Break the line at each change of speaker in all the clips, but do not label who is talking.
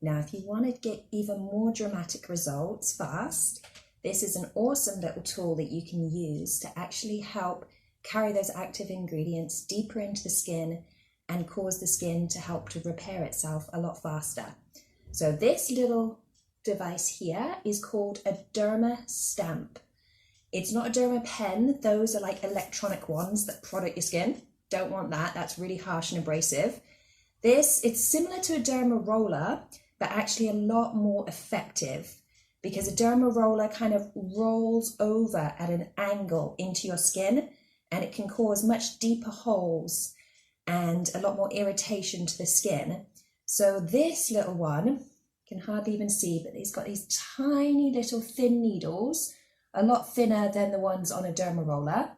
Now, if you want to get even more dramatic results fast, this is an awesome little tool that you can use to actually help carry those active ingredients deeper into the skin and cause the skin to help to repair itself a lot faster. So this little device here is called a Derma stamp. It's not a Derma pen. Those are like electronic ones that product your skin. Don't want that. That's really harsh and abrasive. This, it's similar to a Derma roller, but actually a lot more effective, because a Derma roller kind of rolls over at an angle into your skin, and it can cause much deeper holes and a lot more irritation to the skin. So this little one, you can hardly even see, but it's got these tiny little thin needles, a lot thinner than the ones on a Derma roller,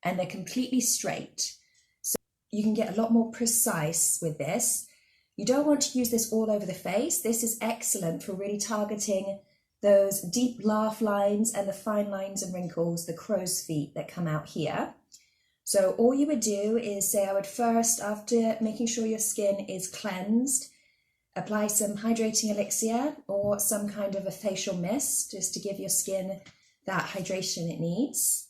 and they're completely straight. So you can get a lot more precise with this. You don't want to use this all over the face. This is excellent for really targeting those deep laugh lines and the fine lines and wrinkles, the crow's feet that come out here. So all you would do is say, I would first, after making sure your skin is cleansed, apply some hydrating elixir or some kind of a facial mist just to give your skin that hydration it needs.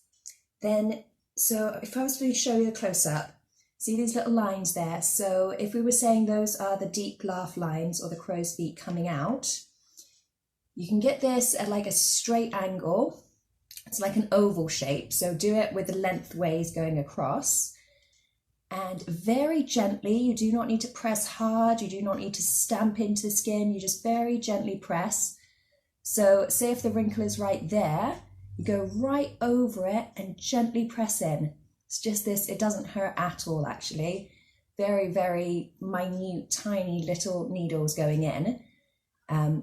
Then, so if I was to show you a close-up, see these little lines there? So if we were saying those are the deep laugh lines or the crow's feet coming out, you can get this at like a straight angle. It's like an oval shape. So do it with the lengthways going across. And very gently, you do not need to press hard. You do not need to stamp into the skin. You just very gently press. So say if the wrinkle is right there, you go right over it and gently press in. It's just this, it doesn't hurt at all actually. Very, very minute, tiny little needles going in.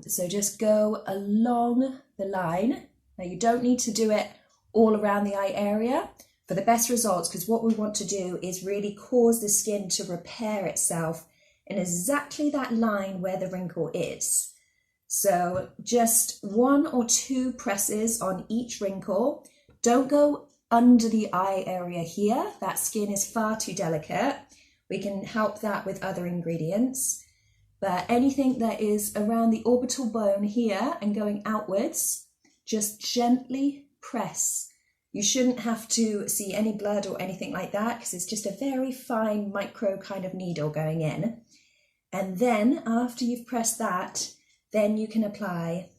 So just go along the line. Now you don't need to do it all around the eye area for the best results, because what we want to do is really cause the skin to repair itself in exactly that line where the wrinkle is. So just 1 or 2 presses on each wrinkle. Don't go under the eye area here. That skin is far too delicate. We can help that with other ingredients. But anything that is around the orbital bone here and going outwards, just gently press. You shouldn't have to see any blood or anything like that, because it's just a very fine micro kind of needle going in. And then after you've pressed that, then you can apply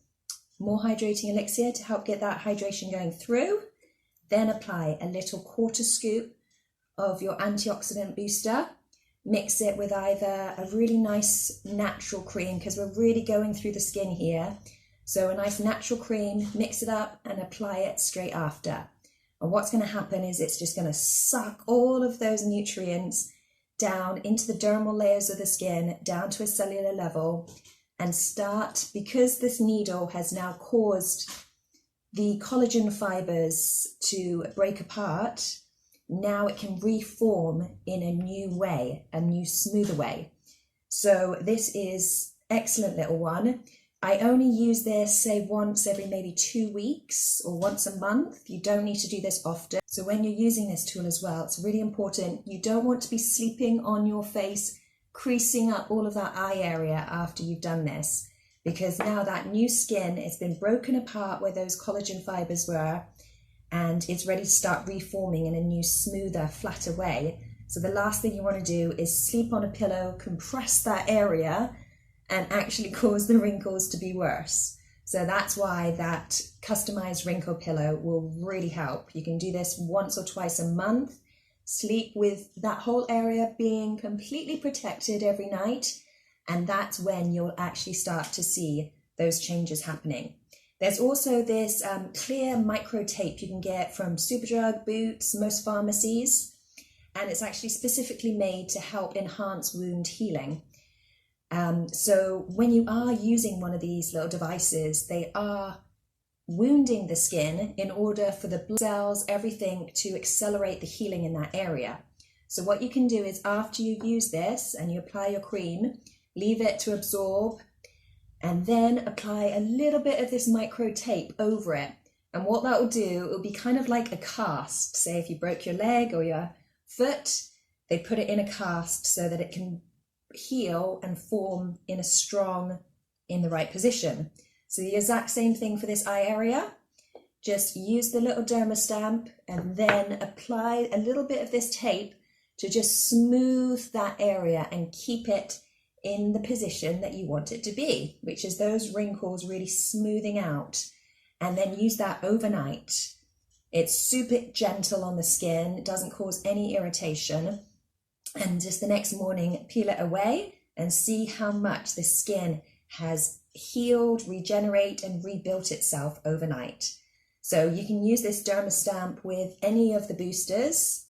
more hydrating elixir to help get that hydration going through. Then apply a little 1/4 scoop of your antioxidant booster. Mix it with either a really nice natural cream, because we're really going through the skin here. So a nice natural cream, mix it up and apply it straight after. And what's going to happen is it's just going to suck all of those nutrients down into the dermal layers of the skin, down to a cellular level, and start, because this needle has now caused the collagen fibers to break apart, now it can reform in a new way, a new smoother way. So this is excellent little one. I only use this, say, once every maybe 2 weeks or once a month. You don't need to do this often. So when you're using this tool as well, it's really important. You don't want to be sleeping on your face, creasing up all of that eye area after you've done this, because now that new skin has been broken apart where those collagen fibers were, and it's ready to start reforming in a new, smoother, flatter way. So the last thing you want to do is sleep on a pillow, compress that area, and actually cause the wrinkles to be worse. So that's why that customized wrinkle pillow will really help. You can do this once or twice a month. Sleep with that whole area being completely protected every night, and that's when you'll actually start to see those changes happening. There's also this clear micro tape you can get from Superdrug, Boots, most pharmacies, and it's actually specifically made to help enhance wound healing. So when you are using one of these little devices, they are wounding the skin in order for the blood cells, everything, to accelerate the healing in that area. So what you can do is, after you use this and you apply your cream, leave it to absorb, and then apply a little bit of this micro tape over it. And what that will do, it will be kind of like a cast. Say if you broke your leg or your foot, they put it in a cast so that it can heal and form in a strong in the right position. So the exact same thing for this eye area. Just use the little Derma stamp and then apply a little bit of this tape to just smooth that area and keep it in the position that you want it to be, which is those wrinkles really smoothing out. And then use that overnight. It's super gentle on the skin, it doesn't cause any irritation. And just the next morning, peel it away and see how much the skin has healed, regenerate, and rebuilt itself overnight. So you can use this Derma stamp with any of the boosters.